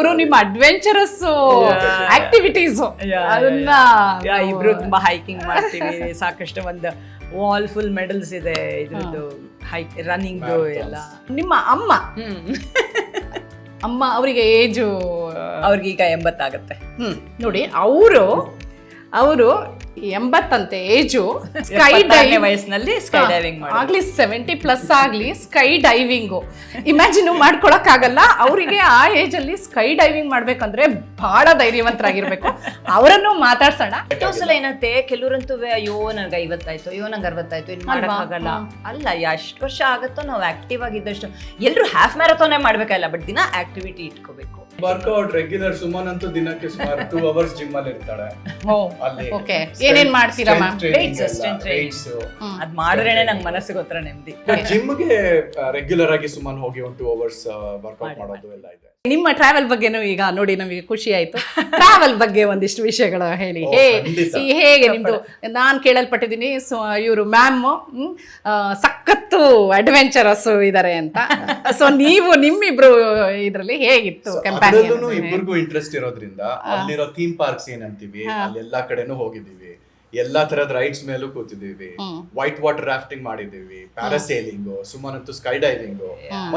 ಅವರು ನಿಮ್ಮ adventurous activities ಅದನ್ನ ಇಬ್ರು ತುಂಬಾ ಹೈಕಿಂಗ್ ಮಾಡ್ತೀವಿ. ಸಾಕಷ್ಟು ಒಂದು ವಾಲ್ ಫುಲ್ ಮೆಡಲ್ಸ್ ಇದೆ ಇದ್ರದ್ದು, ಹೈಕ್ ರನ್ನಿಂಗ್ ಎಲ್ಲ. ನಿಮ್ಮ ಅಮ್ಮ ಅಮ್ಮ ಅವರಿಗೆ ಏಜು ಅವ್ರಿಗೀಗ 80 ಆಗುತ್ತೆ. ನೋಡಿ ಅವರು 80 ಅಂತೆ ಏಜು. ಸ್ಕೈ ಡೈವಿಂಗ್ ವಯಸ್ಸಿನಲ್ಲಿ ಸ್ಕೈ ಡೈವಿಂಗ್ ಆಗ್ಲಿ 70+ ಆಗ್ಲಿ ಸ್ಕೈ ಡೈವಿಂಗು ಇಮ್ಯಾಜಿನ್ ಮಾಡ್ಕೊಳಕ್ ಆಗಲ್ಲ. ಅವರಿಗೆ ಆ ಏಜ್ ಅಲ್ಲಿ ಸ್ಕೈ ಡೈವಿಂಗ್ ಮಾಡ್ಬೇಕಂದ್ರೆ ಬಹಳ ಧೈರ್ಯವಂತರಾಗಿರ್ಬೇಕು. ಅವರನ್ನು ಮಾತಾಡ್ಸೋಣ. ಎಷ್ಟೋ ಸಲ ಏನಂತೆ, ಕೆಲವರಂತೂ ಅಯ್ಯೋ ನನ್ಗೆ 50 ಆಯ್ತು, ಅಯ್ಯೋ ನಂಗೆ 60 ಆಯ್ತು, ಇನ್ ಮಾಡಕ್ಕಾಗಲ್ಲ. ಅಲ್ಲ, ಎಷ್ಟು ವರ್ಷ ಆಗುತ್ತೋ ನಾವು ಆಕ್ಟಿವ್ ಆಗಿದ್ದಷ್ಟು. ಎಲ್ರು ಹಾಫ್ ಮ್ಯಾರಥಾನೇ ಮಾಡ್ಬೇಕಲ್ಲ, ಬಟ್ ದಿನ ಆಕ್ಟಿವಿಟಿ ಇಟ್ಕೋಬೇಕು. Workout regular. ಸುಮನ್ ಅಂತೂ ದಿನಕ್ಕೆ ಸುಮಾರು 2 hours ಜಿಮ್ ಅಲ್ಲಿ ಇರ್ತಾಳೆ. ಓಕೆ, ಏನೇನ್ ಮಾಡ್ತೀರಾ ಮ್ಯಾಮ್? ಅದ್ ಮಾಡಿದ್ರೇನೆ ನಂಗೆ ಮನಸ್ಸಿಗೆ ಗೊತ್ತರ ನೆಮ್ಮದಿ. ಜಿಮ್ಗೆ ರೆಗ್ಯುಲರ್ ಆಗಿ ಸುಮನ್ ಹೋಗಿ 2 hours ವರ್ಕೌಟ್ ಮಾಡೋದು ಎಲ್ಲ ಇದೆ. ನಿಮ್ಮ ಟ್ರಾವೆಲ್ ಬಗ್ಗೆನೂ ಈಗ ನೋಡಿ ನಮಗೆ ಖುಷಿ ಆಯ್ತು. ಟ್ರಾವೆಲ್ ಬಗ್ಗೆ ಒಂದಿಷ್ಟು ವಿಷಯಗಳು ಹೇಳಿ. ಹೇಗೆ ನಿಮ್ದು? ನಾನ್ ಕೇಳಲ್ಪಟ್ಟಿದ್ದೀನಿ ಇವರು ಮ್ಯಾಮ್ ಸಖತ್ತು ಅಡ್ವೆಂಚರಸ್ ಇದಾರೆ ಅಂತ. ಸೊ ನೀವು ನಿಮ್ಮಿಬ್ರು ಇದ್ರಲ್ಲಿ ಹೇಗಿತ್ತು ಕಂಪ್ಯಾನಿಯನ್? ಇಬ್ಬರಿಗೂ ಇಂಟ್ರೆಸ್ಟ್ ಇರೋದ್ರಿಂದ ಅಲ್ಲಿರೋ ಥೀಮ್ ಪಾರ್ಕ್ಸ್ ಏನಂತೀವಿ ಅಲ್ಲೆಲ್ಲಾ ಕಡೆನೂ ಹೋಗಿದ್ದೀವಿ. ಎಲ್ಲಾ ತರದ ರೈಡ್ಸ್ ಮೇಲೂ ಕೂತಿದೀವಿ. ವೈಟ್ ವಾಟರ್ ರಾಫ್ಟಿಂಗ್ ಮಾಡಿದೀವಿ, ಪ್ಯಾರಾಸೇಲಿಂಗ್, ಸುಮನ್ ಅಂತೂ ಸ್ಕೈ ಡೈವಿಂಗ್,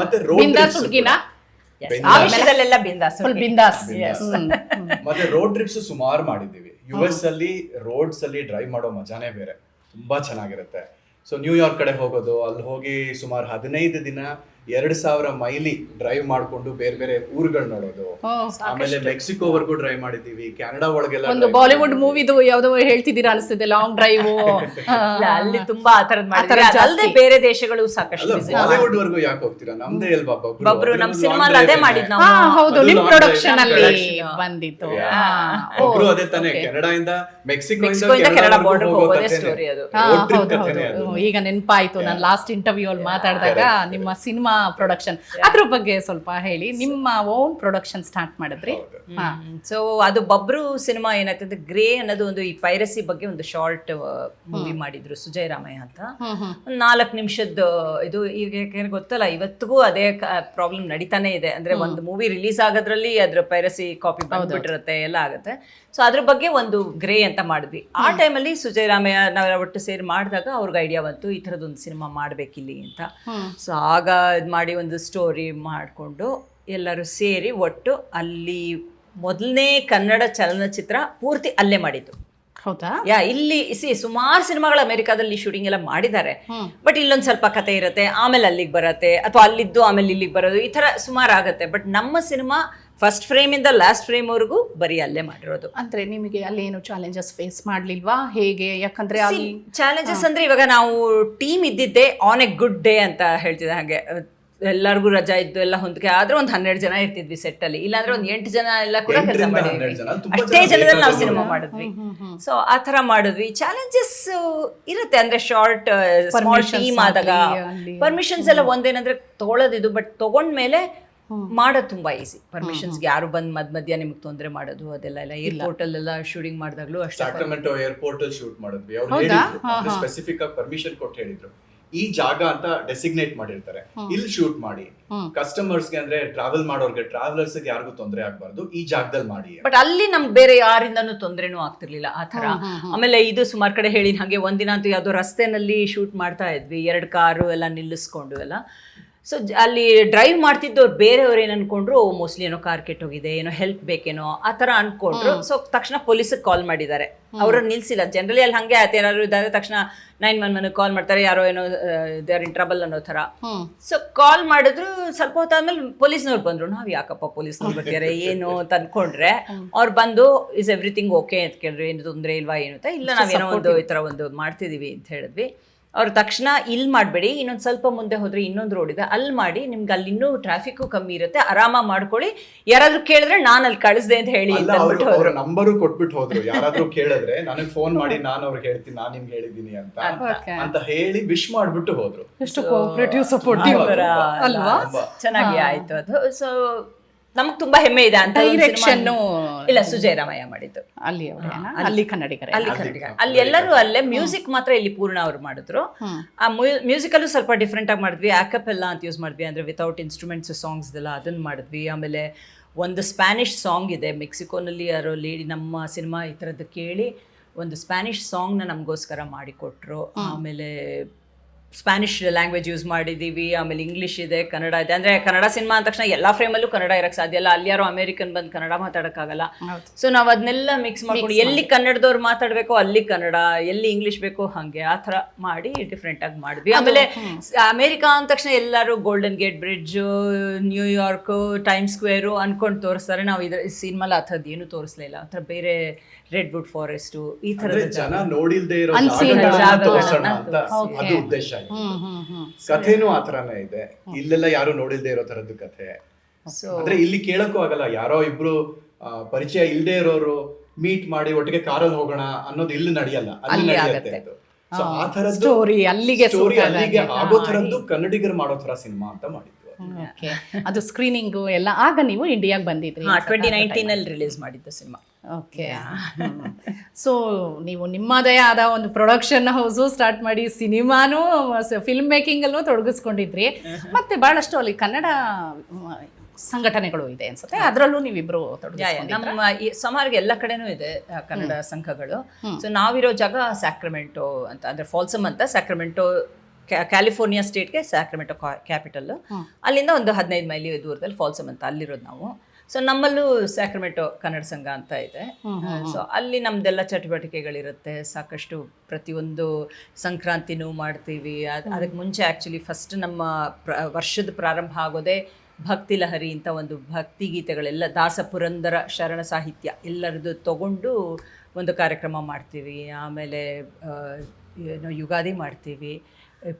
ಮತ್ತೆ ಮತ್ತೆ ರೋಡ್ ಟ್ರಿಪ್ಸ್ ಸುಮಾರು ಮಾಡಿದ್ದೀವಿ. US ಅಲ್ಲಿ ರೋಡ್ಸ್ ಅಲ್ಲಿ ಡ್ರೈವ್ ಮಾಡೋ ಮಜಾನೇ ಬೇರೆ, ತುಂಬಾ ಚೆನ್ನಾಗಿರುತ್ತೆ. ಸೊ ನ್ಯೂಯಾರ್ಕ್ ಕಡೆ ಹೋಗೋದು, ಅಲ್ಲಿ ಹೋಗಿ ಸುಮಾರು 15 ದಿನ 2000 ಮೈಲಿ ಡ್ರೈವ್ ಮಾಡ್ಕೊಂಡು ಬೇರೆ ಬೇರೆ ಊರುಗಳು ನೋಡೋದು. ಆಮೇಲೆ ಮೆಕ್ಸಿಕೋವರೆಗೂ ಡ್ರೈವ್ ಮಾಡಿದೀವಿ, ಕೆನಡಾ ಒಳಗೆಲ್ಲ. ಒಂದು ಬಾಲಿವುಡ್ ಮೂವಿದು ಯಾವ್ದೋ ಹೇಳ್ತಿದ್ದೀರಾ ಅನಿಸ್ತಿದೆ, ಲಾಂಗ್ ಡ್ರೈವ್. ಅಲ್ಲಿ ತುಂಬಾ ಅಲ್ಲದೆ ಬೇರೆ ದೇಶಗಳು ಸಾಕಷ್ಟು. ಬಾಲಿವುಡ್ ವರ್ಗೂ ಯಾಕೆ ಹೋಗ್ತೀರಾ? ನಮ್ದೇ ಅಲ್ವಾ ಒಬ್ರು ನಮ್ ಸಿನಿಮಾ ಅದೇ ಮಾಡಿದ್ ನಾವು. ಹೌದು, ನಿಮ್ ಪ್ರೊಡಕ್ಷನ್ ಅಲ್ಲಿ ಬಂದಿತ್ತು. ಒಬ್ರು ಅದೇ ತಾನೇ, ಕೆನಡಾಯಿಂದ ಮೆಕ್ಸಿಕೋ ಕೆನಡಾ ಬಾರ್ಡರ್ ಹೋಗೋದೇ ಸ್ಟೋರಿ ಅದು. ಈಗ ನೆನಪಾಯ್ತು, ನಾನು ಲಾಸ್ಟ್ ಇಂಟರ್ವ್ಯೂ ಅಲ್ಲಿ ಮಾತಾಡಿದಾಗ ನಿಮ್ಮ ಸಿನಿಮಾ ಪ್ರೊಡಕ್ಷನ್ ಅದ್ರ ಬಗ್ಗೆ ಸ್ವಲ್ಪ ಹೇಳಿ. ನಿಮ್ಮ ಓನ್ ಪ್ರೊಡಕ್ಷನ್ ಸ್ಟಾರ್ಟ್ ಮಾಡಿದ್ರಿ. ಸೊ ಅದು ಬಬ್ರು ಸಿನಿಮಾ ಏನಾಗ್ತದೆ, ಗ್ರೇ ಅನ್ನೋದು ಒಂದು ಈ ಪೈರಸಿ ಬಗ್ಗೆ ಒಂದು ಶಾರ್ಟ್ ಮೂವಿ ಮಾಡಿದ್ರು ಸುಜಯ್ ರಾಮಯ್ಯ ಅಂತ. 4 ನಿಮಿಷದ ಇದು. ಈಗ ಗೊತ್ತಲ್ಲ, ಇವತ್ತಿಗೂ ಅದೇ ಪ್ರಾಬ್ಲಮ್ ನಡೀತಾನೆ ಇದೆ. ಅಂದ್ರೆ ಒಂದು ಮೂವಿ ರಿಲೀಸ್ ಆಗೋದ್ರಲ್ಲಿ ಅದ್ರ ಪೈರಸಿ ಕಾಪಿ ಬಂದ್ಬಿಟ್ಟಿರುತ್ತೆ, ಎಲ್ಲ ಆಗುತ್ತೆ. ಸೊ ಅದ್ರ ಬಗ್ಗೆ ಒಂದು ಗ್ರೇ ಅಂತ ಮಾಡಿದ್ವಿ. ಆ ಟೈಮಲ್ಲಿ ಸುಜಯ್ ರಾಮಯ್ಯ ನಾವೆಲ್ಲ ಒಟ್ಟು ಸೇರಿ ಮಾಡಿದಾಗ ಅವ್ರಿಗೆ ಐಡಿಯಾ ಬಂತು, ಈ ಥರದೊಂದು ಸಿನಿಮಾ ಮಾಡಬೇಕಿಲ್ಲಿ ಅಂತ. ಸೊ ಆಗ ಇದು ಮಾಡಿ ಒಂದು ಸ್ಟೋರಿ ಮಾಡಿಕೊಂಡು ಎಲ್ಲರೂ ಸೇರಿ ಒಟ್ಟು ಅಲ್ಲಿ ಮೊದಲನೇ ಕನ್ನಡ ಚಲನಚಿತ್ರ ಪೂರ್ತಿ ಅಲ್ಲೇ ಮಾಡಿದ್ದು. ಹೌದಾ? ಇಲ್ಲಿ ಸುಮಾರು ಸಿನಿಮಾಗಳು ಅಮೆರಿಕಾದಲ್ಲಿ ಶೂಟಿಂಗ್ ಎಲ್ಲ ಮಾಡಿದ್ದಾರೆ. ಬಟ್ ಇಲ್ಲೊಂದು ಸ್ವಲ್ಪ ಕತೆ ಇರುತ್ತೆ, ಆಮೇಲೆ ಅಲ್ಲಿಗೆ ಬರತ್ತೆ, ಅಥವಾ ಅಲ್ಲಿದ್ದು ಆಮೇಲೆ ಇಲ್ಲಿಗೆ ಬರೋದು, ಈ ತರ ಸುಮಾರು ಆಗತ್ತೆ. ಬಟ್ ನಮ್ಮ ಸಿನಿಮಾ ಫಸ್ಟ್ ಫ್ರೇಮ್ ಇಂದ ಲಾಸ್ಟ್ ಫ್ರೇಮ್ ವರೆಗೂ ಬರೀ ಅಲ್ಲೇ ಮಾಡಿರೋದು. ಅಂದ್ರೆ ನಿಮಗೆ ಅಲ್ಲಿ ಏನು ಚಾಲೆಂಜಸ್ ಫೇಸ್ ಮಾಡ್ಲಿಲ್ವಾ? ಹೇಗೆ? ಯಾಕಂದ್ರೆ ಚಾಲೆಂಜಸ್ ಅಂದ್ರೆ ಇವಾಗ ನಾವು ಟೀಮ್ ಇದ್ದಿದ್ದೆ ಆನ್ ಎ ಗುಡ್ ಡೇ ಅಂತ ಹೇಳ್ತಿದ್ದೆ. ಹಾಗೆ ಎಲ್ಲರಿಗೂ ರಜಾ ಇದ್ದು ಎಲ್ಲ ಹೊಂದಿಕೆ ಆದ್ರೆ ಒಂದು 12 ಜನ ಇರ್ತಿದ್ವಿ ಸೆಟ್ ಅಲ್ಲಿ. ಇಲ್ಲಾಂದ್ರೆ ಒಂದು 8 ಜನ ಎಲ್ಲ ಕೂಡ ಕೆಲಸ ಮಾಡಿದ್ವಿ. ಅಷ್ಟೇ ಜನದಲ್ಲಿ ನಾವು ಸಿನಿಮಾ ಮಾಡಿದ್ವಿ. ಸೊ ಆ ತರ ಮಾಡಿದ್ವಿ. ಚಾಲೆಂಜಸ್ ಇರುತ್ತೆ, ಅಂದ್ರೆ ಶಾರ್ಟ್ ಸ್ಮಾಲ್ ಟೀಮ್ ಆದಾಗ ಪರ್ಮಿಷನ್ಸ್ ಎಲ್ಲ ಒಂದೇನಂದ್ರೆ ತಗೊಳ್ಳೋದಿದು. ಬಟ್ ತಗೊಂಡ್ಮೇಲೆ ಮಾಡೋದು ತುಂಬಾ ಈಸಿ. ಪರ್ಮಿಷನ್ಸ್ಗೆ ಯಾರು ಬಂದ್ ಮಧ್ಯ ನಿಮ್ಗೆ ತೊಂದರೆ ಮಾಡೋದು ಅದೆಲ್ಲ ಇಲ್ಲ. ಏರ್ಪೋರ್ಟ್ ಅಲ್ಲೆಲ್ಲ ಶೂಟಿಂಗ್ ಮಾಡಿದಾಗ್ಲೂ ಅಷ್ಟೇ. ಸಾಕ್ರಮೆಂಟೊ ಏರ್ಪೋರ್ಟ್ ಅಲ್ಲಿ ಶೂಟ್ ಮಾಡಿದ್ವಿ. ಅವ್ರು ಹೇಳಿದ್ರು, ಸ್ಪೆಸಿಫಿಕ್ ಆಗಿ ಪರ್ಮಿಷನ್ ಕೊಟ್ಟು ಹೇಳಿದ್ರು, ಈ ಜಾಗ ಅಂತ ಡೆಸಿಗ್ನೇಟ್ ಮಾಡಿರ್ತಾರೆ, ಇಲ್ಲಿ ಶೂಟ್ ಮಾಡಿ. ಕಸ್ಟಮರ್ಸ್ಗೆ ಅಂದ್ರೆ ಟ್ರಾವೆಲ್ ಮಾಡೋರ್ಗೆ, ಟ್ರಾವೆಲರ್ಸ್ ಯಾರಿಗೂ ತೊಂದರೆ ಆಗ್ಬಾರ್ದು, ಈ ಜಾಗದಲ್ಲಿ ಮಾಡಿ. ಬಟ್ ಅಲ್ಲಿ ನಮ್ಗೆ ಬೇರೆ ಯಾರಿಂದನೂ ತೊಂದರೆನೂ ಆಗ್ತಿರ್ಲಿಲ್ಲ ಆ ತರ. ಆಮೇಲೆ ಇದು ಸುಮಾರು ಕಡೆ ಹೇಳಿ ಹಾಗೆ, ಒಂದಿನ ಅಂತೂ ಯಾವ್ದೋ ರಸ್ತೆನಲ್ಲಿ ಶೂಟ್ ಮಾಡ್ತಾ ಇದ್ವಿ, 2 ಕಾರು ಎಲ್ಲ ನಿಲ್ಲಿಸ್ಕೊಂಡು ಎಲ್ಲ. ಸೊ ಅಲ್ಲಿ ಡ್ರೈವ್ ಮಾಡ್ತಿದ್ದವ್ರು ಬೇರೆಯವ್ರು ಏನು ಅನ್ಕೊಂಡ್ರು, ಮೋಸ್ಟ್ಲಿ ಏನೋ ಕಾರ್ ಕೆಟ್ಟೋಗಿದೆ, ಏನೋ ಹೆಲ್ಪ್ ಬೇಕೇನೋ ಆ ಥರ ಅನ್ಕೊಂಡ್ರು. ಸೊ ತಕ್ಷಣ ಪೊಲೀಸಿಗೆ ಕಾಲ್ ಮಾಡಿದ್ದಾರೆ. ಅವ್ರನ್ನ ನಿಲ್ಸಿಲ್ಲ. ಜನರಲಿ ಅಲ್ಲಿ ಹಂಗೆ ಆಯ್ತು, ಏನಾದ್ರು ಇದಾದ್ರೆ ತಕ್ಷಣ 911 ಕಾಲ್ ಮಾಡ್ತಾರೆ, ಯಾರೋ ಏನೋ ದೇ ಆರ್ ಇನ್ ಟ್ರಬಲ್ ಅನ್ನೋ ಥರ. ಸೊ ಕಾಲ್ ಮಾಡಿದ್ರು. ಸ್ವಲ್ಪ ಹೊತ್ತಾದ್ಮೇಲೆ ಪೊಲೀಸ್ನವ್ರು ಬಂದ್ರು. ನಾವ್ ಯಾಕಪ್ಪ ಪೊಲೀಸ್ನವ್ರು ಬರ್ತಾರೆ ಏನು ಅಂತ ಅನ್ಕೊಂಡ್ರೆ, ಅವ್ರು ಬಂದು ಇಸ್ ಎವ್ರಿಥಿಂಗ್ ಓಕೆ ಅಂತ ಕೇಳಿದ್ರು, ಏನು ತೊಂದರೆ ಇಲ್ವಾ ಏನು ಅಂತ. ಇಲ್ಲ, ನಾವೇನೋ ಒಂದು ಈ ಥರ ಒಂದು ಮಾಡ್ತಿದೀವಿ ಅಂತ ಹೇಳಿದ್ವಿ. ಅವ್ರು ತಕ್ಷಣ ಇಲ್ಲಿ ಮಾಡಬೇಡಿ, ಇನ್ನೊಂದು ಸ್ವಲ್ಪ ಮುಂದೆ ಹೋದ್ರೆ ಇನ್ನೊಂದು ರೋಡ್ ಇದೆ, ಅಲ್ಲಿ ಮಾಡಿ, ನಿಮ್ಗೆ ಅಲ್ಲಿ ಇನ್ನೂ ಟ್ರಾಫಿಕ್ಕು ಕಮ್ಮಿ ಇರುತ್ತೆ, ಆರಾಮಾಗಿ ಮಾಡ್ಕೊಳ್ಳಿ, ಯಾರಾದ್ರೂ ಕೇಳಿದ್ರೆ ನಾನು ಅಲ್ಲಿ ಕಳಿಸ್ದೆ ಅಂತ ಹೇಳಿ ಅವ್ರ ನಂಬರು ಕೊಟ್ಬಿಟ್ಟು ಹೋದ್ರು. ಯಾರಾದ್ರೂ ಕೇಳಿದ್ರೆ ನನಗೆ ಫೋನ್ ಮಾಡಿ, ನಾನು ಅವ್ರಿಗೆ ಹೇಳ್ತೀನಿ, ನಾನು ನಿಮ್ಗೆ ಹೇಳಿದೀನಿ ಅಂತ ಹೇಳಿ ವಿಶ್ ಮಾಡ್ಬಿಟ್ಟು ಹೋದ್ರು. ಎಷ್ಟು ಕೋಆಪರೇಟಿವ್ ಸಪೋರ್ಟಿವ್ ಅಲ್ವಾ? ಚೆನ್ನಾಗಿ ಆಯ್ತು ಅದು. ಸೊ ನಮಗ್ ತುಂಬಾ ಹೆಮ್ಮೆ ಇದೆ ಅಂತ. ಡೈರೆಕ್ಷನ್ ಇಲ್ಲ, ಸುಜಯ್ ರಾಮಯ್ಯ ಮಾಡಿದ್ದು. ಅಲ್ಲಿ ಕನ್ನಡಿಗರೇ, ಅಲ್ಲಿ ಎಲ್ಲರೂ ಅಲ್ಲೇ. ಮ್ಯೂಸಿಕ್ ಮಾತ್ರ ಇಲ್ಲಿ ಪೂರ್ಣ ಅವ್ರು ಮಾಡಿದ್ರು. ಆ ಮ್ಯೂಸಿಕಲ್ಲೂ ಸ್ವಲ್ಪ ಡಿಫ್ರೆಂಟ್ ಆಗಿ ಮಾಡಿದ್ವಿ. ಆಕಪೆಲ್ಲಾ ಅಂತ ಯೂಸ್ ಮಾಡಿದ್ವಿ, ಅಂದ್ರೆ ವಿತೌಟ್ ಇನ್ಸ್ಟ್ರೂಮೆಂಟ್ಸ್ ಸಾಂಗ್ಸ್ ಎಲ್ಲ ಅದನ್ನ ಮಾಡಿದ್ವಿ. ಆಮೇಲೆ ಒಂದು ಸ್ಪ್ಯಾನಿಷ್ ಸಾಂಗ್ ಇದೆ, ಮೆಕ್ಸಿಕೋನಲ್ಲಿ ಯಾರೋ ಲೇಡಿ ನಮ್ಮ ಸಿನಿಮಾ ಈ ಥರದ್ದು ಕೇಳಿ ಒಂದು ಸ್ಪ್ಯಾನಿಷ್ ಸಾಂಗ್ನ ನಮಗೋಸ್ಕರ ಮಾಡಿಕೊಟ್ರು. ಆಮೇಲೆ ಸ್ಪ್ಯಾನಿಷ್ ಲ್ಯಾಂಗ್ವೇಜ್ ಯೂಸ್ ಮಾಡಿದ್ದೀವಿ, ಆಮೇಲೆ ಇಂಗ್ಲೀಷ್ ಇದೆ, ಕನ್ನಡ ಇದೆ. ಅಂದರೆ ಕನ್ನಡ ಸಿನಿಮಾ ಅಂದ ತಕ್ಷಣ ಎಲ್ಲ ಫ್ರೇಮಲ್ಲೂ ಕನ್ನಡ ಇರೋಕ್ಕೆ ಸಾಧ್ಯ ಇಲ್ಲ, ಅಲ್ಲಿ ಯಾರೋ ಅಮೇರಿಕನ್ ಬಂದು ಕನ್ನಡ ಮಾತಾಡೋಕ್ಕಾಗಲ್ಲ. ಸೊ ನಾವು ಅದನ್ನೆಲ್ಲ ಮಿಕ್ಸ್ ಮಾಡ್ಕೊಂಡು ಎಲ್ಲಿ ಕನ್ನಡದವ್ರು ಮಾತಾಡಬೇಕೋ ಅಲ್ಲಿ ಕನ್ನಡ, ಎಲ್ಲಿ ಇಂಗ್ಲೀಷ್ ಬೇಕೋ ಹಾಗೆ ಆ ಥರ ಮಾಡಿ ಡಿಫ್ರೆಂಟಾಗಿ ಮಾಡಿದ್ವಿ. ಆಮೇಲೆ ಅಮೇರಿಕಾ ಅಂದ ತಕ್ಷಣ ಎಲ್ಲರೂ golden gate bridge, New York, time square ಅನ್ಕೊಂಡು ತೋರಿಸ್ತಾರೆ. ನಾವು ಇದ್ರ ಸಿನಿಮಾಲಿ ಆ ಥರದ್ದು ಏನೂ ತೋರಿಸ್ಲಿಲ್ಲ. ಆ ಥರ ಬೇರೆ ರೆಡ್ ವುಡ್ ಫಾರೆಸ್ಟು ಈ ಥರದ ಜನ ನೋಡಿಲ್ದೇ ಇರೋ Unseen ಜಾಗಗಳನ್ನ ತೋರ್ಸೋಣ ಅಂತ ಅದು ಉದ್ದೇಶ. ಕಥೆನೂ ಆ ತರನೇ ಇದೆ, ಇಲ್ಲೆಲ್ಲ ಯಾರು ನೋಡಿಲ್ದೇ ಇರೋ ತರದ್ದು ಕಥೆ. ಅಂದ್ರೆ ಇಲ್ಲಿ ಕೇಳಕ್ಕೂ ಆಗಲ್ಲ, ಯಾರೋ ಇಬ್ರು ಪರಿಚಯ ಇಲ್ದೇ ಇರೋರು ಮೀಟ್ ಮಾಡಿ ಒಟ್ಟಿಗೆ ಕಾರಲ್ಲಿ ಹೋಗೋಣ ಅನ್ನೋದು ಇಲ್ಲಿ ನಡೆಯಲ್ಲ, ಅಲ್ಲಿ ನಡೆಯುತ್ತೆ ಅದು. ಸೊ ಆ ತರದ್ದು ಸ್ಟೋರಿ ಅಲ್ಲಿಗೆ ಆಗೋ ತರದ್ದು ಕನ್ನಡಿಗರು ಮಾಡೋ ತರ ಸಿನಿಮಾ ಅಂತ ಮಾಡಿದ್ವಿ. ಅದು ಸ್ಕ್ರೀನಿಂಗು ಎಲ್ಲ ಆಗ ನೀವು ಇಂಡಿಯಾಗೆ ಬಂದಿದ್ರಿ. 2019 ರಿಲೀಸ್ ಮಾಡಿದ್ದು ಸಿನಿಮಾ. ಓಕೆ. ಸೊ ನೀವು ನಿಮ್ಮದೇ ಆದ ಒಂದು ಪ್ರೊಡಕ್ಷನ್ ಹೌಸು ಸ್ಟಾರ್ಟ್ ಮಾಡಿ ಸಿನಿಮಾನು ಫಿಲ್ಮ್ ಮೇಕಿಂಗಲ್ಲೂ ತೊಡಗಿಸ್ಕೊಂಡಿದ್ರಿ. ಮತ್ತೆ ಬಹಳಷ್ಟು ಅಲ್ಲಿ ಕನ್ನಡ ಸಂಘಟನೆಗಳು ಇದೆ ಅನ್ಸುತ್ತೆ, ಅದರಲ್ಲೂ ನೀವಿಬ್ರು ನಮ್ಮ ಸುಮಾರಿಗೆ ಎಲ್ಲ ಕಡೆನೂ ಇದೆ ಕನ್ನಡ ಸಂಘಗಳು. ಸೊ ನಾವಿರೋ ಜಾಗ ಸ್ಯಾಕ್ರಮೆಂಟೋ ಅಂತ, ಅಂದ್ರೆ ಫಾಲ್ಸಮ್ ಅಂತ, ಸ್ಯಾಕ್ರಮೆಂಟೋ ಕ್ಯಾಲಿಫೋರ್ನಿಯಾ ಸ್ಟೇಟ್ಗೆ ಸ್ಯಾಕ್ರಮೆಂಟೋ ಕ್ಯಾಪಿಟಲ್. ಅಲ್ಲಿಂದ ಒಂದು 15 ಮೈಲಿ ದೂರದಲ್ಲಿ ಫಾಲ್ಸಮ್ ಅಂತ ಅಲ್ಲಿರೋದು ನಾವು. ಸೊ ನಮ್ಮಲ್ಲೂ ಸ್ಯಾಕ್ರಮೆಂಟೋ ಕನ್ನಡ ಸಂಘ ಅಂತ ಇದೆ. ಸೊ ಅಲ್ಲಿ ನಮ್ದೆಲ್ಲ ಚಟುವಟಿಕೆಗಳಿರುತ್ತೆ ಸಾಕಷ್ಟು. ಪ್ರತಿಯೊಂದು ಸಂಕ್ರಾಂತಿನೂ ಮಾಡ್ತೀವಿ. ಅದಕ್ಕೆ ಮುಂಚೆ ಆ್ಯಕ್ಚುಲಿ ಫಸ್ಟ್ ನಮ್ಮ ವರ್ಷದ ಪ್ರಾರಂಭ ಆಗೋದೇ ಭಕ್ತಿ ಲಹರಿ ಅಂತ ಒಂದು ಭಕ್ತಿ ಗೀತೆಗಳೆಲ್ಲ ದಾಸ ಪುರಂದರ ಶರಣ ಸಾಹಿತ್ಯ ಎಲ್ಲರದ್ದು ತಗೊಂಡು ಒಂದು ಕಾರ್ಯಕ್ರಮ ಮಾಡ್ತೀವಿ. ಆಮೇಲೆ ಯುಗಾದಿ ಮಾಡ್ತೀವಿ,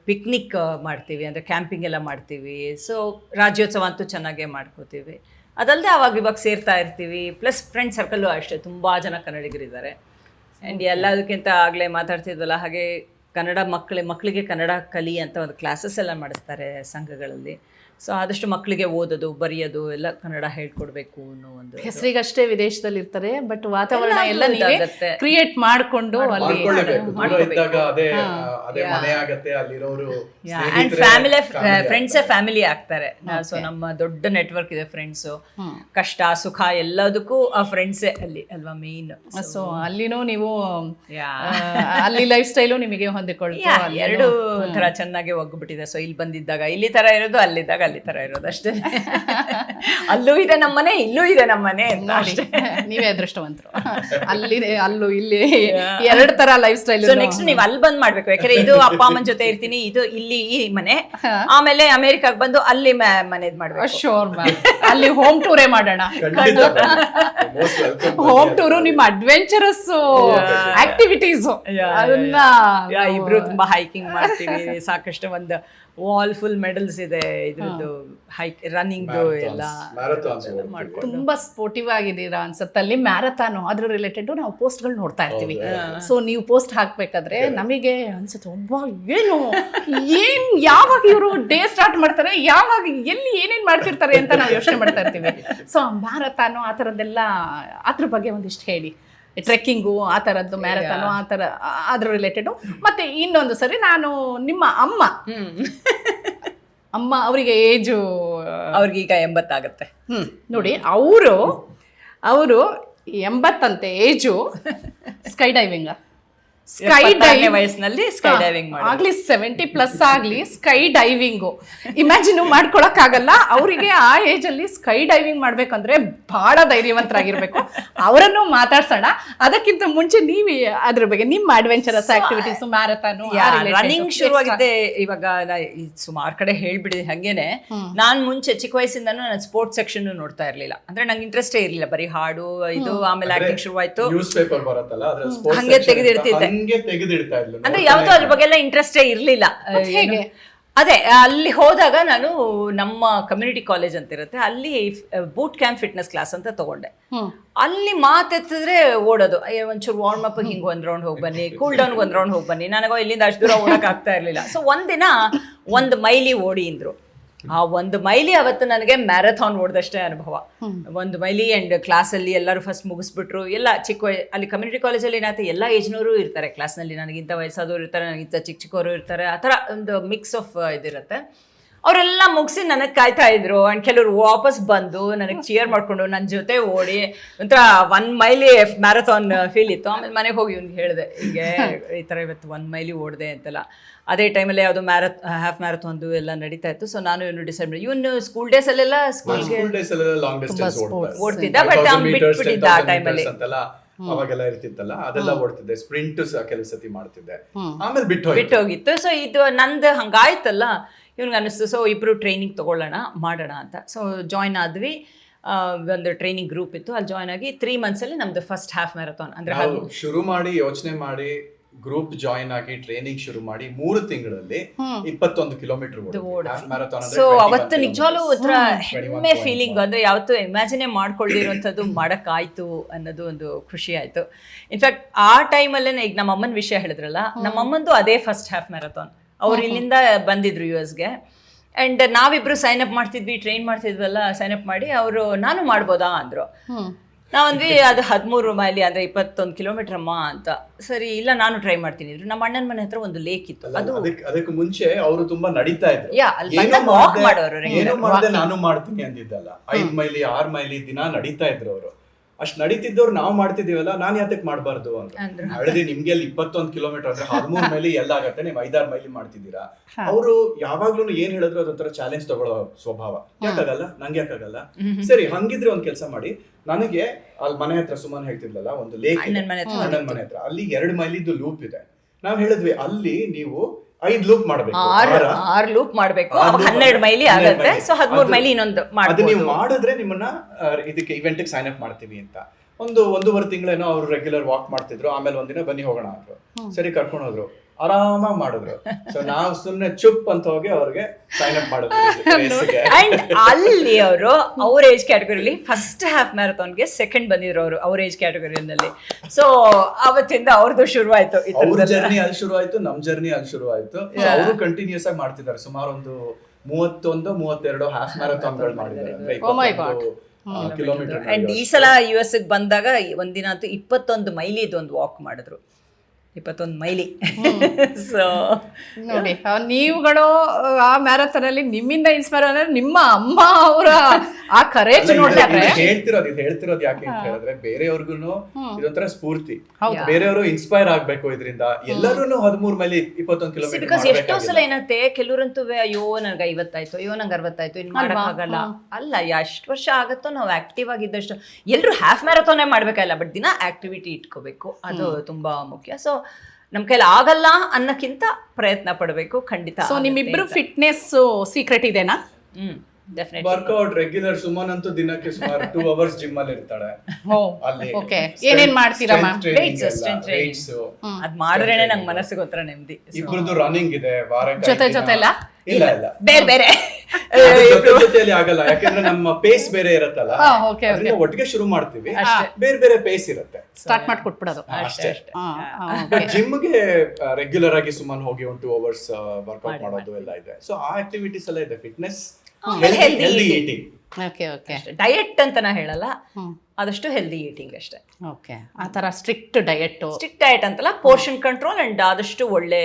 ಪಿಕ್ನಿಕ್ ಮಾಡ್ತೀವಿ, ಅಂದರೆ ಕ್ಯಾಂಪಿಂಗ್ ಎಲ್ಲ ಮಾಡ್ತೀವಿ. ಸೊ ರಾಜ್ಯೋತ್ಸವ ಅಂತೂ ಚೆನ್ನಾಗೇ ಮಾಡ್ಕೋತೀವಿ. ಅದಲ್ಲದೆ ಇವಾಗ ಸೇರ್ತಾ ಇರ್ತೀವಿ. ಪ್ಲಸ್ ಫ್ರೆಂಡ್ ಸರ್ಕಲ್ಲು ಅಷ್ಟೇ, ತುಂಬ ಜನ ಕನ್ನಡಿಗರಿದ್ದಾರೆ. ಆ್ಯಂಡ್ ಎಲ್ಲದಕ್ಕಿಂತ ಆಗಲೇ ಮಾತಾಡ್ತಿದ್ವಲ್ಲ ಹಾಗೆ ಕನ್ನಡ ಮಕ್ಕಳಿಗೆ ಕನ್ನಡ ಕಲಿ ಅಂತ ಒಂದು ಕ್ಲಾಸಸ್ ಎಲ್ಲ ಮಾಡಿಸ್ತಾರೆ ಸಂಘಗಳಲ್ಲಿ. ಸೊ ಆದಷ್ಟು ಮಕ್ಕಳಿಗೆ ಓದೋದು ಬರೆಯೋದು ಎಲ್ಲ ಕನ್ನಡ ಹೇಳ್ಕೊಡ್ಬೇಕು ಅನ್ನೋ ಒಂದು ಹೆಸರಿಗಷ್ಟೇ ವಿದೇಶದಲ್ಲಿ ಇರ್ತಾರೆ, ಬಟ್ ವಾತಾವರಣ ಎಲ್ಲ ನೀವೇ ಕ್ರಿಯೇಟ್ ಮಾಡಿಕೊಂಡು ಅಲ್ಲಿ ಫ್ಯಾಮಿಲಿ ಆಗ್ತಾರೆ. ಸೊ ನಮ್ಮ ದೊಡ್ಡ ನೆಟ್ವರ್ಕ್ ಇದೆ ಫ್ರೆಂಡ್ಸು, ಕಷ್ಟ ಸುಖ ಎಲ್ಲದಕ್ಕೂ ಆ ಫ್ರೆಂಡ್ಸೇ ಅಲ್ಲಿ ಅಲ್ವಾ ಮೇನ್. ಸೊ ಅಲ್ಲಿನೂ ನೀವು ಅಲ್ಲಿ ಲೈಫ್ ಸ್ಟೈಲು ನಿಮಗೆ ಹೊಂದಿಕೊಳ್ಳುತ್ತೆ, ಎರಡು ತರ ಚೆನ್ನಾಗಿ ಒಗ್ಬಿಟ್ಟಿದೆ. ಸೊ ಇಲ್ಲಿ ಬಂದಿದ್ದಾಗ ಇಲ್ಲಿ ತರ ಇರೋದು, ಅಲ್ಲಿದ್ದಾಗ ಅಲ್ಲಿ ತರ ಇರೋದು ಅಷ್ಟೇ. ಅಲ್ಲೂ ಇದೆ ನಮ್ಮನೆ, ಇಲ್ಲೂ ಇದೆ ನಮ್ಮನೆ ಅಂತ ಅಷ್ಟೇ. ನೀವೇ ಅದೃಷ್ಟವಂತರು, ಅಲ್ಲಿದೆ ಅಲ್ಲೂ ಇಲ್ಲಿ ಎರಡು ತರ ಲೈಫ್ ಸ್ಟೈಲ್. ಸೊ ನೆಕ್ಸ್ಟ್ ನೀವು ಅಲ್ಲಿ ಬಂದ್ ಮಾಡ್ಬೇಕು, ಯಾಕಂದ್ರೆ ಇದು ಅಪ್ಪ ಅಮ್ಮನ ಜೊತೆ ಇರ್ತೀನಿ, ಇದು ಇಲ್ಲಿ ಈ ಮನೆ, ಆಮೇಲೆ ಅಮೆರಿಕಾಗ್ ಬಂದು ಅಲ್ಲಿ ಮನೆದ್ ಮಾಡ್ಬೇಕು. ಶೋರ್ ಮ್ಯಾಮ್, ಅಲ್ಲಿ ಹೋಮ್ ಟೂರೇ ಮಾಡೋಣ. ಹೋಮ್ ಟೂರು ನಿಮ್ಮ ಅಡ್ವೆಂಚರಸ್ ಆಕ್ಟಿವಿಟೀಸ್, ಅದನ್ನ ಇಬ್ರು ತುಂಬಾ ಹೈಕಿಂಗ್ ಮಾಡ್ತೀವಿ. ಸಾಕಷ್ಟು ಒಂದು ವಾಲ್ ಫುಲ್ ಮೆಡಲ್ಸ್ ಇದೆ ಇದ್ರದ್ದು, ಹೈಕ್ ರನ್ನಿಂಗ್ ಎಲ್ಲ ತುಂಬಾ ಸ್ಪೋರ್ಟಿವ್ ಆಗಿದ್ದೀರಾ ಅನ್ಸುತ್ತೆ. ಅಲ್ಲಿ ಮ್ಯಾರಥಾನ್ ಅದ್ರ ರಿಲೇಟೆಡ್ ನಾವು ಪೋಸ್ಟ್ಗಳು ನೋಡ್ತಾ ಇರ್ತೀವಿ. ಸೊ ನೀವು ಪೋಸ್ಟ್ ಹಾಕ್ಬೇಕಾದ್ರೆ ನಮಗೆ ಅನ್ಸುತ್ತೆ, ಒಬ್ಬ ಏನ್ ಯಾವಾಗ ಇವರು ಡೇ ಸ್ಟಾರ್ಟ್ ಮಾಡ್ತಾರೆ, ಯಾವಾಗ ಎಲ್ಲಿ ಏನೇನ್ ಮಾಡ್ತಿರ್ತಾರೆ ಅಂತ ನಾವು ಯೋಚನೆ ಮಾಡ್ತಾ ಇರ್ತೀವಿ. ಸೊ ಮ್ಯಾರಥಾನು ಆ ಥರದ್ದೆಲ್ಲ ಅದ್ರ ಬಗ್ಗೆ ಒಂದಿಷ್ಟು ಹೇಳಿ. ಟ್ರೆಕ್ಕಿಂಗು ಆ ಥರದ್ದು, ಮ್ಯಾರಥಾನು ಆ ಥರ, ಅದ್ರ ರಿಲೇಟೆಡು. ಮತ್ತೆ ಇನ್ನೊಂದು ಸರಿ ನಾನು ನಿಮ್ಮ ಅಮ್ಮ ಅವರಿಗೆ ಏಜು ಅವ್ರಿಗೀಗ 80 ಆಗುತ್ತೆ. ನೋಡಿ ಅವರು 80 ಏಜು. ಸ್ಕೈ ಡೈವಿಂಗ್ ವಯಸ್ಸಿನಲ್ಲಿ ಸ್ಕೈ ಡೈವಿಂಗ್ ಆಗ್ಲಿ 70+ ಆಗ್ಲಿ ಸ್ಕೈ ಡೈವಿಂಗು ಇಮ್ಯಾಜಿನ್ ಮಾಡ್ಕೊಳಕ್ ಆಗಲ್ಲ. ಅವರಿಗೆ ಆ ಏಜ್ ಅಲ್ಲಿ ಸ್ಕೈ ಡೈವಿಂಗ್ ಮಾಡ್ಬೇಕಂದ್ರೆ ಬಹಳ ಧೈರ್ಯವಂತರಾಗಿರ್ಬೇಕು. ಅವರನ್ನು ಮಾತಾಡ್ಸೋಣ. ಅದಕ್ಕಿಂತ ಮುಂಚೆ ನೀವು ಅದ್ರ ಬಗ್ಗೆ ನಿಮ್ಮ ಅಡ್ವೆಂಚರಸ್ ಆಕ್ಟಿವಿಟೀಸ್, ಮ್ಯಾರಥಾನು, ರನ್ನಿಂಗ್ ಶುರುವಾಗಿದೆ ಇವಾಗ. ಸುಮಾರು ಕಡೆ ಹೇಳ್ಬಿಡಿದೆ ಹಂಗೇನೆ. ನಾನ್ ಮುಂಚೆ ಚಿಕ್ಕ ವಯಸ್ಸಿಂದನೂ ನಾನು ಸ್ಪೋರ್ಟ್ಸ್ ಸೆಕ್ಷನ್ ನೋಡ್ತಾ ಇರ್ಲಿಲ್ಲ, ಅಂದ್ರೆ ನಂಗೆ ಇಂಟ್ರೆಸ್ಟೇ ಇರ್ಲಿಲ್ಲ, ಬರೀ ಹಾಡು ಇದು. ಆಮೇಲೆ ಆಕ್ಟಿಂಗ್ ಶುರುವಾಯ್ತು, ಹಂಗೆ ತೆಗೆದಿರ್ತಿದ್ದೆ. ಅಂದ್ರೆ ಯಾವತ್ತೂ ಅದ್ರ ಬಗ್ಗೆ ಎಲ್ಲ ಇಂಟ್ರೆಸ್ಟೇ ಇರ್ಲಿಲ್ಲ. ಅದೇ ಅಲ್ಲಿ ಹೋದಾಗ ನಾನು ನಮ್ಮ ಕಮ್ಯುನಿಟಿ ಕಾಲೇಜ್ ಅಂತ ಇರುತ್ತೆ, ಅಲ್ಲಿ ಬೂಟ್ ಕ್ಯಾಂಪ್ ಫಿಟ್ನೆಸ್ ಕ್ಲಾಸ್ ಅಂತ ತಗೊಂಡೆ. ಅಲ್ಲಿ ಮಾತೆತ್ತಿದ್ರೆ ಓಡೋದು, ಒಂಚೂರು ವಾರ್ಮ್ ಅಪ್ ಹಿಂಗ್ ಒಂದ್ ರೌಂಡ್ ಹೋಗಿ ಬನ್ನಿ, ಕೂಲ್ ಡೌನ್ ಒಂದ್ ರೌಂಡ್ ಹೋಗಿ ಬನ್ನಿ. ನನಗೋ ಇಲ್ಲಿಂದ ಅಷ್ಟು ದೂರ ಓಡಕ್ ಆಗ್ತಾ ಇರ್ಲಿಲ್ಲ. ಸೊ ಒಂದಿನ 1 ಮೈಲಿ ಓಡಿ ಅಂದ್ರು. ಆ 1 ಮೈಲಿ ಅವತ್ತು ನನಗೆ ಮ್ಯಾರಥಾನ್ ಓಡ್ದಷ್ಟೇ ಅನುಭವ. 1 ಮೈಲಿ ಅಂಡ್ ಕ್ಲಾಸಲ್ಲಿ ಎಲ್ಲರೂ ಫಸ್ಟ್ ಮುಗಿಸ್ಬಿಟ್ರು. ಎಲ್ಲ ಅಲ್ಲಿ ಕಮ್ಯುನಿಟಿ ಕಾಲೇಜಲ್ಲಿ ಏನಾಯ್ತು, ಎಲ್ಲ ಏಜ್ನವರು ಇರ್ತಾರೆ ಕ್ಲಾಸ್ನಲ್ಲಿ. ನನಗಿಂತ ವಯಸ್ಸಾದವರು ಇರ್ತಾರೆ, ನನಗಿಂತ ಚಿಕ್ಕವರು ಇರ್ತಾರೆ. ಆ ಥರ ಒಂದು ಮಿಕ್ಸ್ ಆಫ್ ಇದಿರುತ್ತೆ. ಅವರೆಲ್ಲ ಮುಗಿಸಿ ನನಗೆ ಕಾಯ್ತಾ ಇದ್ರು ಅಂಡ್ ಕೆಲವರು ವಾಪಸ್ ಬಂದು ನನಗೆ ಚಿಯರ್ ಮಾಡ್ಕೊಂಡು ನನ್ನ ಜೊತೆ ಓಡಿ ಒಂಥರ 1 ಮೈಲಿ ಮ್ಯಾರಥಾನ್ ಫೀಲ್ ಇತ್ತು. ಆಮೇಲೆ ಮನೆಗೆ ಹೋಗಿ ಇವ್ನಿಗೆ ಹೇಳಿದೆ ಹಿಂಗೆ ಈ ಥರ ಇವತ್ತು 1 ಮೈಲಿ ಓಡಿದೆ ಅಂತೆಲ್ಲ. ಅದೇ ಟೈಮಲ್ಲಿ ಯಾವುದು ಹಾಫ್ ಮ್ಯಾರಥಾನ್ದು ಎಲ್ಲ ನಡೀತಾ ಇತ್ತು. ಸೊ ನಾನು ಇವನು ಡಿಸೈಡ್ ಮಾಡಿ ಇವನು ಸ್ಕೂಲ್ ಡೇಸ್ ಅಲ್ಲೆಲ್ಲ ಓಡ್ತಿದ್ದ, ಬಟ್ ಬಿಟ್ಬಿಟ್ಟಿದ್ದ ಆ ಟೈಮಲ್ಲಿ ಅವಾಗೆಲ್ಲ ಇರ್ತಿತ್ತಲ್ಲ ಅದೆಲ್ಲ ಓಡ್ತಿದ್ದೆ. ಸ್ಪ್ರಿಂಟ್ ಕೆಲವು ಸತಿ ಮಾಡ್ತಿದ್ದೆ, ಆಮೇಲೆ ಬಿಟ್ಟು ಹೋಗಿತ್ತು. ಸೊ ಇದು ನಂದು ಹಂಗಾಯ್ತಲ್ಲ, ಇವ್ನಿಗೆ ಅನ್ನಿಸ್ತು. ಸೊ ಇಬ್ರು ಟ್ರೈನಿಂಗ್ ತಗೊಳ್ಳೋಣ ಮಾಡೋಣ ಅಂತ. ಸೊ ಜಾಯ್ನ್ ಆದ್ವಿ. ಒಂದು ಟ್ರೈನಿಂಗ್ ಗ್ರೂಪ್ ಇತ್ತು, ಅಲ್ಲಿ ಜಾಯ್ನ್ ಆಗಿ 3 ಮಂತ್ಸಲ್ಲಿ ನಮ್ದು ಫಸ್ಟ್ ಹಾಫ್ ಮ್ಯಾರಥಾನ್ ಅಂದ್ರೆ ಶುರು ಮಾಡಿ ಯೋಚನೆ ಮಾಡಿ ಗ್ರೂಪ್ ಜಾಯಿನ್ ಆಗಿ ಟ್ರೈನಿಂಗ್ ಶುರು ಮಾಡಿ 3 ತಿಂಗಳಲ್ಲಿ 21 ಕಿಲೋಮೀಟರ್ ಮ್ಯಾರಥಾನ್. ಸೊ ಅವತ್ತು ನಿಜವಾಗ್ಲೂ ಒಂಥರ ಹೆಮ್ಮೆ ಫೀಲಿಂಗ್, ಅಂದ್ರೆ ಯಾವತ್ತೂ ಇಮ್ಯಾಜಿನೇ ಮಾಡ್ಕೊಳ್ದಿರುವಂಥದ್ದು ಮಾಡಕ್ಕಾಯ್ತು ಅನ್ನೋದು ಒಂದು ಖುಷಿ ಆಯ್ತು. ಇನ್ಫ್ಯಾಕ್ಟ್ ಆ ಟೈಮಲ್ಲೇ ಈಗ ನಮ್ಮ ಅಮ್ಮನ ವಿಷಯ ಹೇಳಿದ್ರಲ್ಲ, ನಮ್ಮ ಅಮ್ಮಂದು ಅದೇ ಫಸ್ಟ್ ಹಾಫ್ ಮ್ಯಾರಥಾನ್. ಅವ್ರು ಇಲ್ಲಿಂದ ಬಂದಿದ್ರು US-ಗೆ ಅಂಡ್ ನಾವಿಬ್ರು ಸೈನ್ ಅಪ್ ಮಾಡ್ತಿದ್ವಿ, ಟ್ರೈನ್ ಮಾಡ್ತಿದ್ವಲ್ಲ. ಸೈನ್ ಅಪ್ ಮಾಡಿ ಅವರು ನಾನು ಮಾಡ್ಬೋದಾ ಅಂದ್ರು. ನಾವಂದ್ವಿ ಅದು 13 ಮೈಲಿ ಅಂದ್ರೆ 21 ಕಿಲೋಮೀಟರ್ ಅಮ್ಮ ಅಂತ. ಸರಿ ಇಲ್ಲ ನಾನು ಟ್ರೈ ಮಾಡ್ತೀನಿ ಇದ್ರು. ನಮ್ಮ ಅಣ್ಣನ ಮನೆ ಹತ್ರ ಒಂದು ಲೇಕ್ ಇತ್ತು. ಅದು ಅದಕ್ಕೆ ಮುಂಚೆ ಅವರು ತುಂಬಾ ನಡೀತಾ ಇದ್ರು. ಏನೋ ಮಾಡಿದೆ ನಾನು ಮಾಡ್ತೀನಿ ಅಂದಿದ್ದಲ್ಲ. 5 ಮೈಲಿ 6 ಮೈಲಿ ದಿನ ನಡೀತಾ ಇದ್ರು ಅವರು. ಅಷ್ಟ್ ನಡೀತಿದ್ದವ್ರು ನಾವು ಮಾಡ್ತಿದೀವಲ್ಲ, ನಾನ್ ಯಾತಕ್ ಮಾಡ್ಬಾರ್ದು ಅಂತ ಹೇಳಿದ್ವಿ. ನಿಮ್ಗೆ ಅಲ್ಲಿ 21 ಕಿಲೋಮೀಟರ್ ಅಂದ್ರೆ 13 ಮೈಲಿ ಎಲ್ಲ ಆಗತ್ತೆ, ನೀವು 5-6 ಮೈಲಿ ಮಾಡ್ತಿದ್ದೀರಾ. ಅವರು ಯಾವಾಗ್ಲೂ ಏನ್ ಹೇಳಿದ್ರು ಅದೊಂಥರ ಚಾಲೆಂಜ್ ತಗೊಳ್ಳೋ ಸ್ವಭಾವ. ಯಾಕಾಗಲ್ಲ, ನಂಗೆ ಯಾಕಾಗಲ್ಲ, ಸರಿ ಹಂಗಿದ್ರೆ ಒಂದ್ ಕೆಲಸ ಮಾಡಿ. ನನಗೆ ಅಲ್ಲಿ ಮನೆ ಹತ್ರ ಸುಮ್ಮನೆ ಹೇಳ್ತಿದ್ಲಲ್ಲ, ಒಂದು ಲೇಕ್ ಅಣ್ಣನ ಮನೆ ಹತ್ರ, ಅಲ್ಲಿ 2 ಮೈಲಿದ್ದು ಲೂಪ್ ಇದೆ. ನಾವ್ ಹೇಳಿದ್ವಿ ಅಲ್ಲಿ ನೀವು 5 ಲೂಪ್ ಮಾಡ್ಬೇಕು, 6 ಲೂಪ್ ಮಾಡ್ಬೇಕು, 12 ಮೈಲಿ ಆಗುತ್ತೆ. ಸೊ 13 ಮೈಲಿ ಇನ್ನೊಂದು ಅದು ನೀವು ಮಾಡಿದ್ರೆ ನಿಮ್ಮನ್ನ ಇದಕ್ಕೆ ಇವೆಂಟ್ ಸೈನ್ ಅಪ್ ಮಾಡ್ತೀವಿ ಅಂತ. 1.5 ತಿಂಗಳೇನೋ ಅವ್ರು ರೆಗ್ಯುಲರ್ ವಾಕ್ ಮಾಡ್ತಿದ್ರು. ಆಮೇಲೆ ಒಂದಿನ ಬನ್ನಿ ಹೋಗೋಣ ಅಂದ್ರು. ಸರಿ ಕರ್ಕೊಂಡು ಹೋದ್ರು, ಆರಾಮಾಗಿ ಮಾಡಿದ್ರು. ಸೊ ನಾವು ಸುಮ್ನೆ ಚುಪ್ ಅಂತ ಹೋಗಿ ಅವ್ರಿಗೆ ಸೈನ್ ಅಪ್ ಮಾಡಿದ್ರು. ಅಂಡ್ ಅಲ್ಲಿ ಅವರು ಅವ್ರ ಏಜ್ ಕ್ಯಾಟಗರಿಲಿ ಫಸ್ಟ್ ಹಾಫ್ ಮ್ಯಾರಥಾನ್ಗೆ ಸೆಕೆಂಡ್ ಬಂದಿದ್ರು ಅವರು, ಅವ್ರ ಏಜ್ ಕ್ಯಾಟಗರಿನಲ್ಲಿ. ಸೊ ಅವತ್ತಿಂದ ಅವ್ರದ್ದು ಶುರುವಾಯ್ತು, ಅವ್ರ ಜರ್ನಿ ಅಲ್ಲಿ ಶುರು ಆಯ್ತು, ನಮ್ ಜರ್ನಿ ಅಲ್ಲಿ ಶುರು ಆಯ್ತು. ಅವರು ಕಂಟಿನ್ಯೂಸ್ ಆಗಿ ಮಾಡ್ತಿದ್ದಾರೆ. ಸುಮಾರು ಒಂದು 31-32 ಹಾಫ್ ಮ್ಯಾರಥಾನ್ಗಳು ಮಾಡಿದ್ದಾರೆ, 21 ಕಿಲೋಮೀಟರ್. ಅಂಡ್ ಈ ಸಲ US ಬಂದಾಗ ಒಂದಿನ ಅಂತೂ 21 ಮೈಲಿ ಇದು ಒಂದು ವಾಕ್ ಮಾಡಿದ್ರು, 21 ಮೈಲಿ. ಸೊ ನೋಡಿ, ನೀವುಗಳು ಆ ಮ್ಯಾರಥಾನ್ ಅಲ್ಲಿ ನಿಮ್ಮಿಂದ ಇನ್ಸ್ಪೈರ್ ಅಂದ್ರೆ ನಿಮ್ಮ ಅಮ್ಮ ಅವರ ಆ ಕರೇಜ್ ನೋಡಿದ್ರೆ ಹೇಳ್ತಿರೋದು ಯಾಕೆ ಅಂತ ಹೇಳಿದ್ರೆ, ಬೇರೆಯವ್ರಿಗೂ ಇದೊಂಥರ ಸ್ಫೂರ್ತಿ. ಬೇರೆಯವರು ಇನ್ಸ್ಪೈರ್ ಆಗ್ಬೇಕು ಇದರಿಂದ. ಎಲ್ಲರೂ 13 ಮೈಲಿ 21 ಕಿಲೋಮೀಟರ್. ಬಿಕಾಸ್ ಎಷ್ಟೋ ಸಲ ಏನತ್ತೆ, ಕೆಲವರಂತೂ ಅಯ್ಯೋ ನನ್ಗೆ 50 ಆಯ್ತು, ಅಯ್ಯೋ ನಂಗೆ 60 ಆಯ್ತು, ಇನ್ ಮಾಡಕ್ಕಾಗಲ್ಲ. ಅಲ್ಲ, ಎಷ್ಟು ವರ್ಷ ಆಗತ್ತೋ ನಾವು ಆಕ್ಟಿವ್ ಆಗಿದ್ದಷ್ಟು. ಎಲ್ಲರೂ ಹಾಫ್ ಮ್ಯಾರಥಾನೇ ಮಾಡ್ಬೇಕಲ್ಲ, ಬಟ್ ದಿನ ಆಕ್ಟಿವಿಟಿ ಇಟ್ಕೋಬೇಕು, ಅದು ತುಂಬಾ ಮುಖ್ಯ. ಸೊ ನಮ್ ಕೈಲಿ ಆಗಲ್ಲ ಅನ್ನಕ್ಕಿಂತ ಪ್ರಯತ್ನ ಪಡಬೇಕು ಖಂಡಿತ. ಸೊ ನಿಮ್ಮಿಬ್ರು ಫಿಟ್ನೆಸ್ ಸೀಕ್ರೆಟ್ ಇದೆನಾ? Workout regular. ಸುಮನ್ ಅಂತೂ ದಿನಕ್ಕೆ ಸುಮಾರು 2 ಅವರ್ಸ್ ಜಿಮ್ ಅಲ್ಲಿ ಇರ್ತಾಳೆ. ಅಲ್ಲಿ ಏನೇನ್ ಮಾಡ್ತೀರಾ? ಅದ್ ಮಾಡಿದ್ರೇನೆ ನಂಗೆ ಮನಸ್ಸಿಗೆ ಒಂಥರ ನೆಮ್ಮದಿ. ಇಬ್ರದ್ದು ರನ್ನಿಂಗ್ ಇದೆ ವಾರಕ್ಕೆ. ಜೊತೆ ಇಲ್ಲ ಬೇರೆ ಬೇರೆ ಜೊತೆಯಲ್ಲಿ ಆಗಲ್ಲ, ಯಾಕಂದ್ರೆ ನಮ್ಮ ಪೇಸ್ ಬೇರೆ ಇರತ್ತಲ್ಲ. ಒಟ್ಟಿಗೆ ಶುರು ಮಾಡ್ತೀವಿ, ಬೇರೆ ಬೇರೆ ಪೇಸ್ ಇರುತ್ತೆ. ಸ್ಟಾರ್ಟ್ ಮಾಡಿ ಕೊಟ್ಬಿಡೋದು ಅಷ್ಟೇ. ಜಿಮ್ಗೆ ರೆಗ್ಯುಲರ್ ಆಗಿ ಸುಮ್ಮನೆ ಹೋಗಿ 1-2 ಅವರ್ಸ್ ವರ್ಕೌಟ್ ಮಾಡೋದು ಎಲ್ಲ ಇದೆ. ಸೊ ಆ ಆಕ್ಟಿವಿಟೀಸ್ ಎಲ್ಲ ಇದೆ. Fitness, healthy eating. ಡಯಟ್ ಅಂತ ನಾ ಹೇಳಲ್ಲ, ಆದಷ್ಟು ಹೆಲ್ದಿ ಈಟಿಂಗ್ ಅಷ್ಟೇ. ಓಕೆ, ಆ ತರ ಸ್ಟ್ರಿಕ್ಟ್ ಡಯಟ್ ಅಂತಲ್ಲ, ಪೋರ್ಷನ್ ಕಂಟ್ರೋಲ್ ಅಂಡ್ ಆದಷ್ಟು ಒಳ್ಳೆ.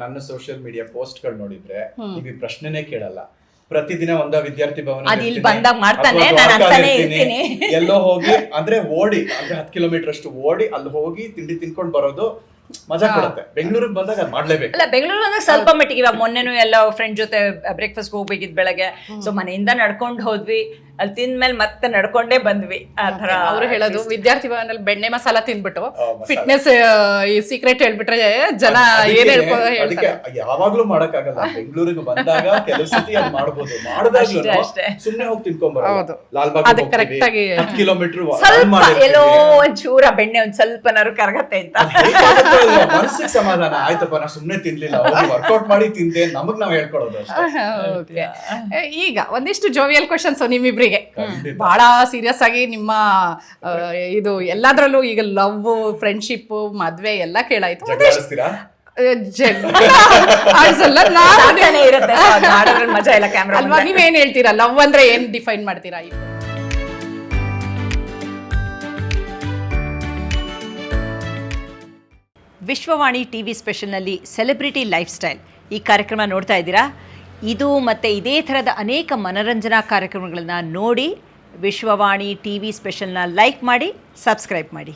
ನನ್ನ ಸೋಷಿಯಲ್ ಮೀಡಿಯಾ ಪೋಸ್ಟ್ ಗಳು ನೋಡಿದ್ರೆ ನೀವು ಈ ಪ್ರಶ್ನೆನೇ ಕೇಳಲ್ಲ. ಪ್ರತಿದಿನ ಒಂದ ವಿದ್ಯಾರ್ಥಿ ಭವನ ಎಲ್ಲೋ ಹೋಗಿ ಅಂದ್ರೆ ಓಡಿ, ಅಂದ್ರೆ 10 ಕಿಲೋಮೀಟರ್ ಅಷ್ಟು ಓಡಿ ಅಲ್ಲಿ ಹೋಗಿ ತಿಂಡಿ ತಿನ್ಕೊಂಡ್ ಬರೋದು ಮಜಾ ಕೊಡುತ್ತೆ. ಬೆಂಗಳೂರಿಗೆ ಬಂದಾಗ ಅದು ಮಾಡ್ಲೇಬೇಕು. ಅಲ್ಲ, ಬೆಂಗಳೂರು ಬಂದಾಗ ಸ್ವಲ್ಪ ಮಟ್ಟಿಗೆ, ಇವಾಗ ಮೊನ್ನೆನೂ ಎಲ್ಲ ಫ್ರೆಂಡ್ ಜೊತೆ ಬ್ರೇಕ್ಫಾಸ್ಟ್ ಹೋಗ್ಬೇಕಿದ್ ಬೆಳಗ್ಗೆ. ಸೊ ಮನೆಯಿಂದ ನಡ್ಕೊಂಡು ಹೋದ್ವಿ, ಅಲ್ಲಿ ತಿಂದ್ಮೇಲೆ ಮತ್ತೆ ನಡ್ಕೊಂಡೇ ಬಂದ್ವಿ. ಆ ತರ ಅವ್ರು ಹೇಳೋದು, ವಿದ್ಯಾರ್ಥಿ ಭವನಲ್ಲಿ ಬೆಣ್ಣೆ ಮಸಾಲ ತಿನ್ಬಿಟ್ಟು ಫಿಟ್ನೆಸ್ ಈ ಸೀಕ್ರೆಟ್ ಹೇಳ್ಬಿಟ್ರೆ ಜನ ಏನ್ ಅದಕ್ಕೆ ಯಾವಾಗ್ಲೂ ಮಾಡಕ್ಕಾಗಲ್ಲ. ಬೆಂಗಳೂರಿಗೆ ಬಂದಾಗ ಕೆಲವು ಸತಿ ಅದು ಮಾಡ್ಬೋದು, ಮಾಡಿದಾಗ ಸುಮ್ನೆ ಹೋಗಿ ತಿನ್ಕೊಂಡ್ಬರೋದು. ಲಾಲ್ಬಾಗ್ 10 ಕಿಲೋಮೀಟರ್ ಎಲ್ಲೋ ಒಂಚೂರ ಬೆಣ್ಣೆ ಒಂದ್ ಸ್ವಲ್ಪನಾರು ಕರಗತ್ತೆ ಅಂತ ಮನಸ್ಸಿಗೆ ಸಮಾಧಾನ ಆಯ್ತಪ್ಪ, ನಾ ಸುಮ್ನೆ ತಿನ್ಲಿಲ್ಲ, ವರ್ಕೌಟ್ ಮಾಡಿ ತಿಂದೆ, ನಮಗ್ ನಾವ್ ಹೇಳ್ಕೊಡೋದು. ಈಗ ಒಂದಿಷ್ಟು ಜೋವಿಯಲ್ ಕ್ವಶನ್ಸ್ ನಿಮ್ಮಿಬ್ರಿಗೆ. ಬಹಳ ಸೀರಿಯಸ್ ಆಗಿ ನಿಮ್ಮ ಇದು ಎಲ್ಲದ್ರಲ್ಲೂ ಈಗ ಲವ್, ಫ್ರೆಂಡ್ಶಿಪ್, ಮದ್ವೆ ಎಲ್ಲ ಕೇಳಾಯ್ತು. ಅಲ್ವಾ, ನೀವೇನ್ ಹೇಳ್ತೀರಾ? ಲವ್ ಅಂದ್ರೆ ಏನ್ ಡಿಫೈನ್ ಮಾಡ್ತೀರಾ? ವಿಶ್ವವಾಣಿ TV ಸ್ಪೆಷಲ್ನಲ್ಲಿ ಸೆಲೆಬ್ರಿಟಿ ಲೈಫ್ ಸ್ಟೈಲ್ ಈ ಕಾರ್ಯಕ್ರಮ ನೋಡ್ತಾ ಇದ್ದೀರಾ. ಇದು ಮತ್ತು ಇದೇ ಥರದ ಅನೇಕ ಮನರಂಜನಾ ಕಾರ್ಯಕ್ರಮಗಳನ್ನ ನೋಡಿ ವಿಶ್ವವಾಣಿ TV ಸ್ಪೆಷಲ್ನ ಲೈಕ್ ಮಾಡಿ, ಸಬ್ಸ್ಕ್ರೈಬ್ ಮಾಡಿ.